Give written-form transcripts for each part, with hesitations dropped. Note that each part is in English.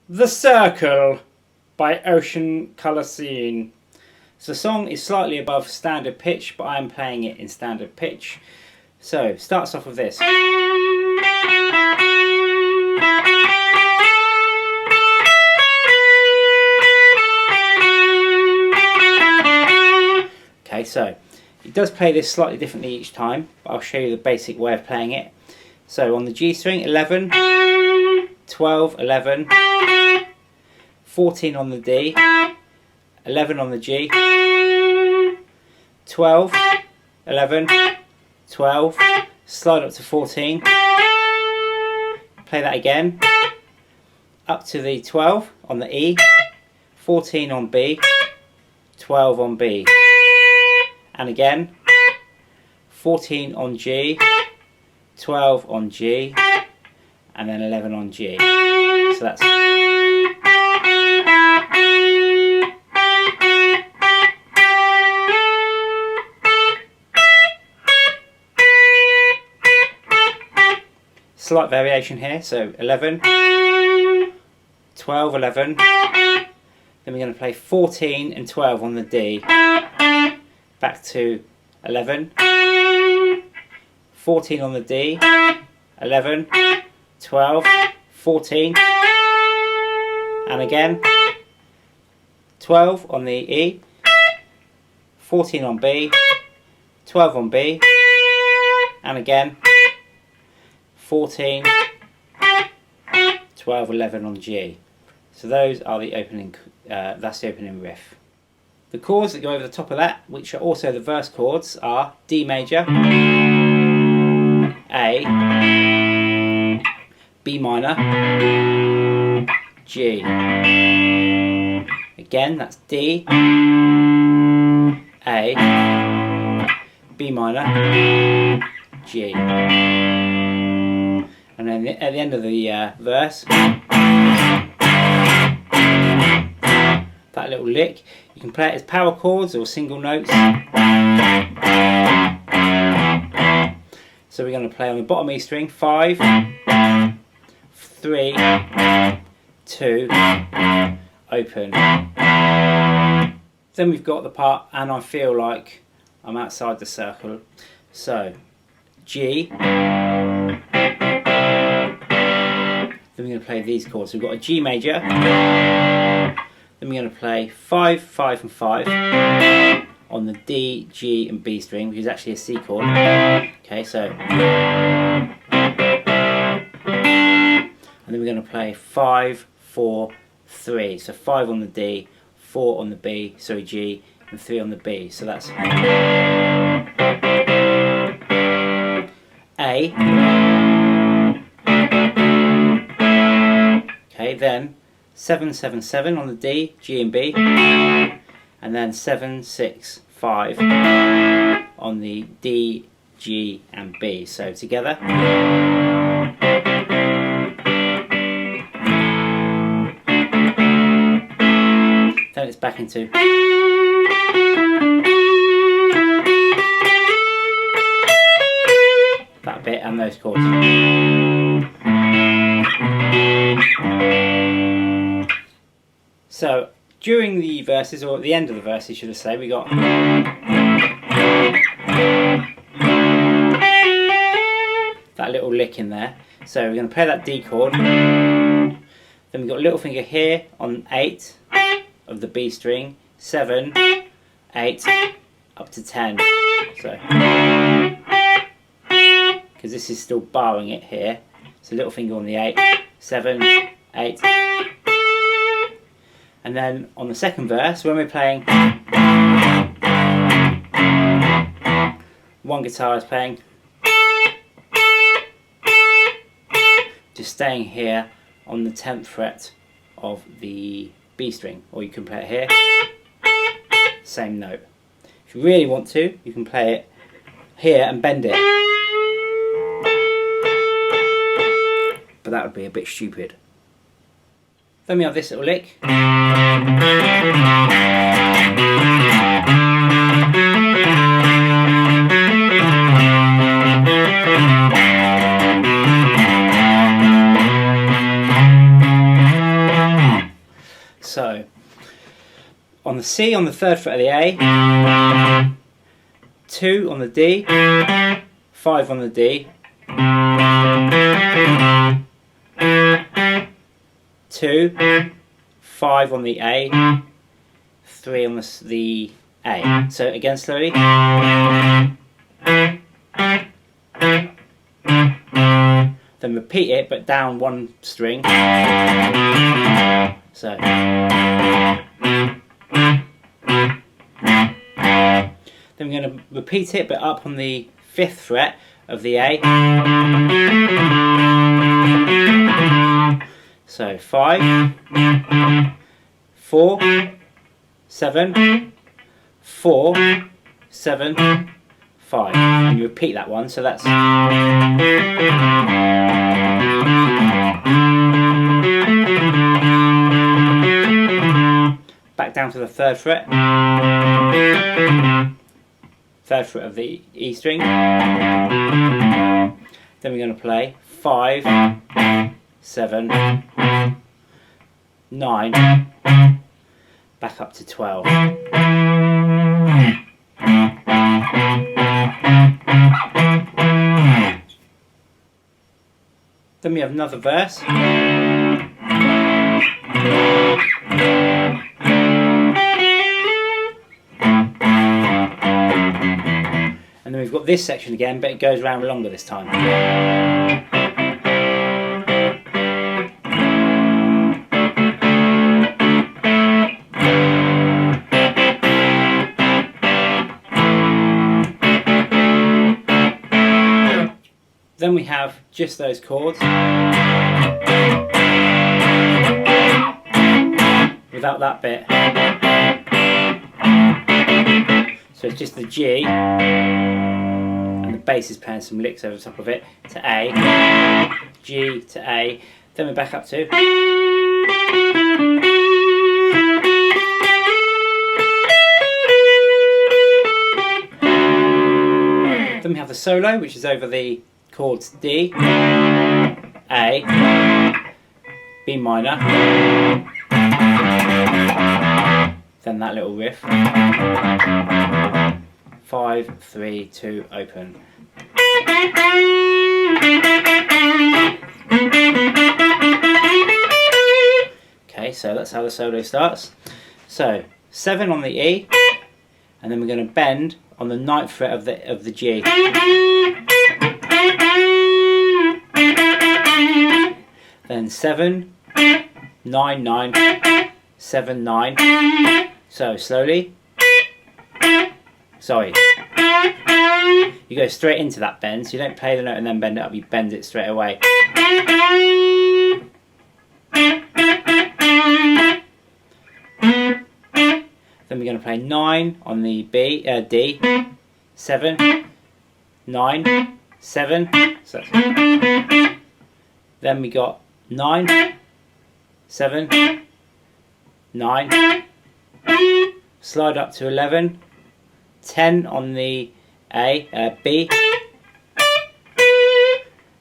The Circle by Ocean Colour Scene. So the song is slightly above standard pitch, but I am playing it in standard pitch. So it starts off with this. Okay, so it does play this slightly differently each time, but I'll show you the basic way of playing it. So on the G string, 11, 12, 11, 14 on the D, 11 on the G, 12, 11, 12, slide up to 14, play that again, up to the 12 on the E, 14 on B, 12 on B, and again, 14 on G, 12 on G, and then 11 on G. So that's slight variation here. So 11, 12, 11. Then we're going to play 14 and 12 on the D. Back to 11, 14 on the D, 11, 12, 14, and again 12 on the E, 14 on B, 12 on B, and again 14, 12, 11 on G. So those are the opening. That's the opening riff. The chords that go over the top of that, which are also the verse chords, are D major, A, B minor, G. Again, that's D, A, B minor, G. And then at the end of the verse, that little lick, you can play it as power chords or single notes. So we're going to play on the bottom E string, 5, 3, 2, open. Then we've got the part, and I feel like I'm outside the circle. So G. Then we're going to play these chords. So we've got a G major. Then we're going to play 5, 5 and 5 on the D, G and B string, which is actually a C chord. Okay, so and then we're going to play 5, 4, 3. So 5 on the D, 4 on the B, sorry G, and 3 on the B. So that's A. Okay, then 7, 7, 7 on the D, G and B, and then 7, 6, 5 on the D, G and B. So together. Then it's back into that bit and those chords. So during the verses, or at the end of the verses should I say, we got that little lick in there. So we're going to play that D chord. Then we've got a little finger here on 8 of the B string, 7, 8, up to 10. So, because this is still barring it here, so little finger on the 8, 7, 8. And then on the second verse, when we're playing, one guitar is playing, just staying here on the 10th fret of the B string, or you can play it here, same note. If you really want to, you can play it here and bend it, but that would be a bit stupid. Then we have this little lick. So on the C on the 3rd fret of the A, 2 on the D, 5 on the D, 2, 5 on the A, 3 on the A. So again slowly. Then repeat it, but down one string. So. Then we're going to repeat it, but up on the 5th fret of the A. So 5, 4, 7, 4, 7, 5. And you repeat that one, so that's. Back down to the 3rd fret. 3rd fret of the E string. Then we're going to play 5, 7, 9, back up to 12. Then we have another verse. And then we've got this section again, but it goes around longer this time. Then we have just those chords without that bit. So it's just the G, and the bass is playing some licks over the top of it, to A, G to A, then we're back up to. Then we have the solo, which is over the chords D, A, B minor, then that little riff. 5, 3, 2, open. Okay, so that's how the solo starts. So 7 on the E, and then we're going to bend on the 9th fret of the G. Then 7, 9, 9, 7, 9. So slowly. Sorry. You go straight into that bend, so you don't play the note and then bend it up, you bend it straight away. Then we're going to play 9 on the D, 7, 9, 7. So then we got 9, 7, 9, slide up to 11, 10 on the B, and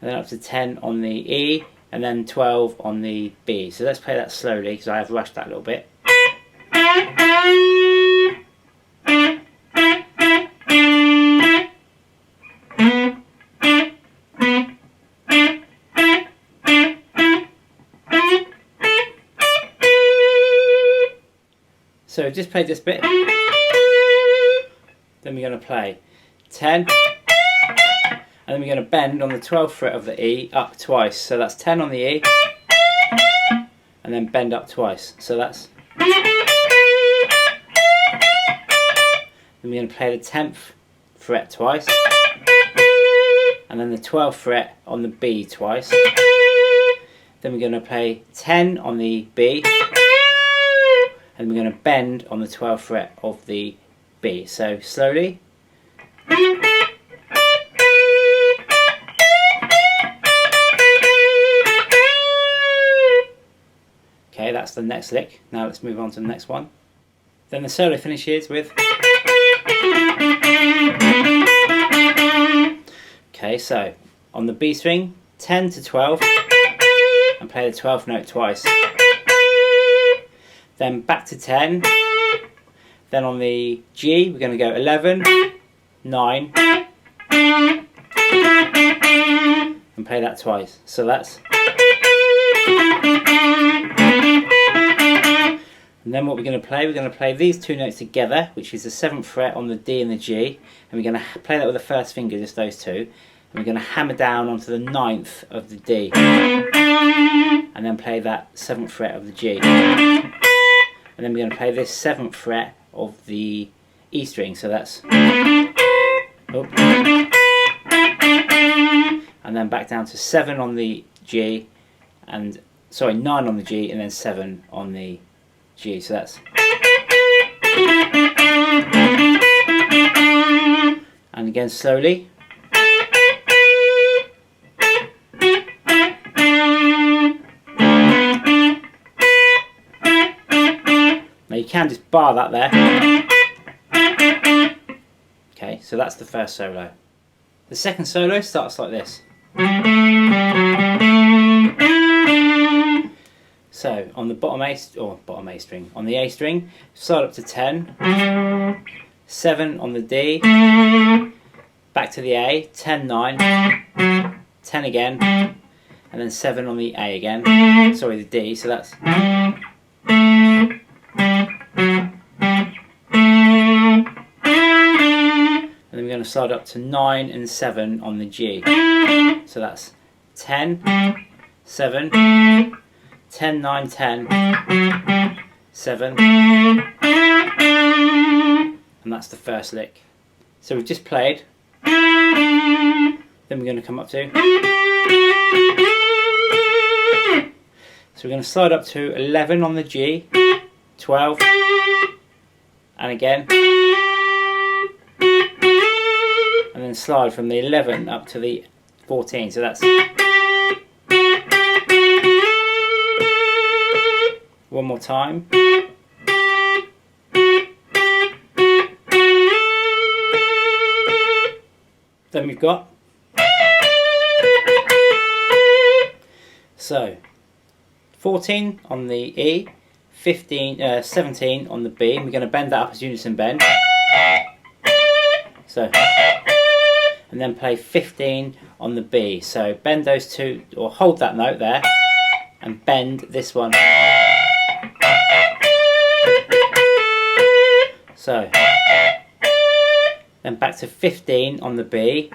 then up to 10 on the E, and then 12 on the B. So let's play that slowly because I have rushed that a little bit. So just play this bit, then we're going to play 10, and then we're going to bend on the 12th fret of the E up twice. So that's 10 on the E, and then bend up twice. So that's. Then we're going to play the 10th fret twice, and then the 12th fret on the B twice. Then we're going to play 10 on the B, and we're going to bend on the 12th fret of the B. So slowly. Okay, that's the next lick. Now let's move on to the next one. Then the solo finishes with. Okay, so on the B string, 10 to 12, and play the 12th note twice. then back to 10, then on the G we're going to go 11, 9, and play that twice. So that's, and then what we're going to play these two notes together, which is the 7th fret on the D and the G, and we're going to play that with the first finger, just those two, and we're going to hammer down onto the 9th of the D, and then play that 7th fret of the G, and then we're going to play this 7th fret of the E string, so that's, oh, and then back down to 7 on the G, and sorry, 9 on the G, and then 7 on the G, so that's, and again slowly. Now you can just bar that there. Okay, so that's the first solo. The second solo starts like this. So on the bottom A string, on the A string, slide up to 10, 7 on the D, back to the A, 10, 9, 10 again, and then 7 on the A again, sorry, the D, so that's, and then we're going to slide up to 9 and 7 on the G, so that's 10, 7, 10, 9, 10, 7, and that's the first lick. So we've just played, then we're going to come up to, so we're going to slide up to 11 on the G, 12, and again, and then slide from the 11 up to the 14, so that's, one more time. Then we've got, so 14 on the E, 17 on the B, and we're going to bend that up as unison bend. So, and then play 15 on the B. So bend those two, or hold that note there, and bend this one. So, then back to 15 on the B,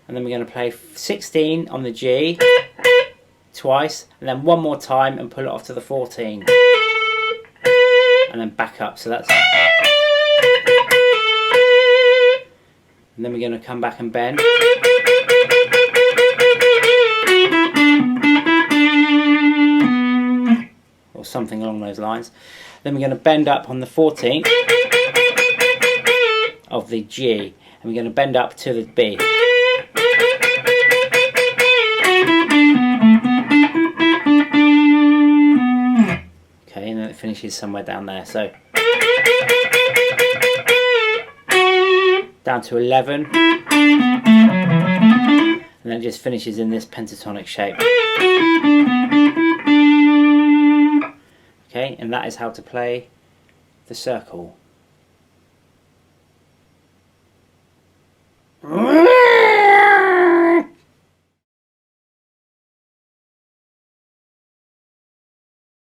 and then we're going to play 16 on the G twice, and then one more time and pull it off to the 14, and then back up, so that's, and then we're going to come back and bend, or something along those lines. Then we're going to bend up on the 14th of the G, and we're going to bend up to the B. Okay, and then it finishes somewhere down there. So down to 11, and then it just finishes in this pentatonic shape. Okay, and that is how to play the circle.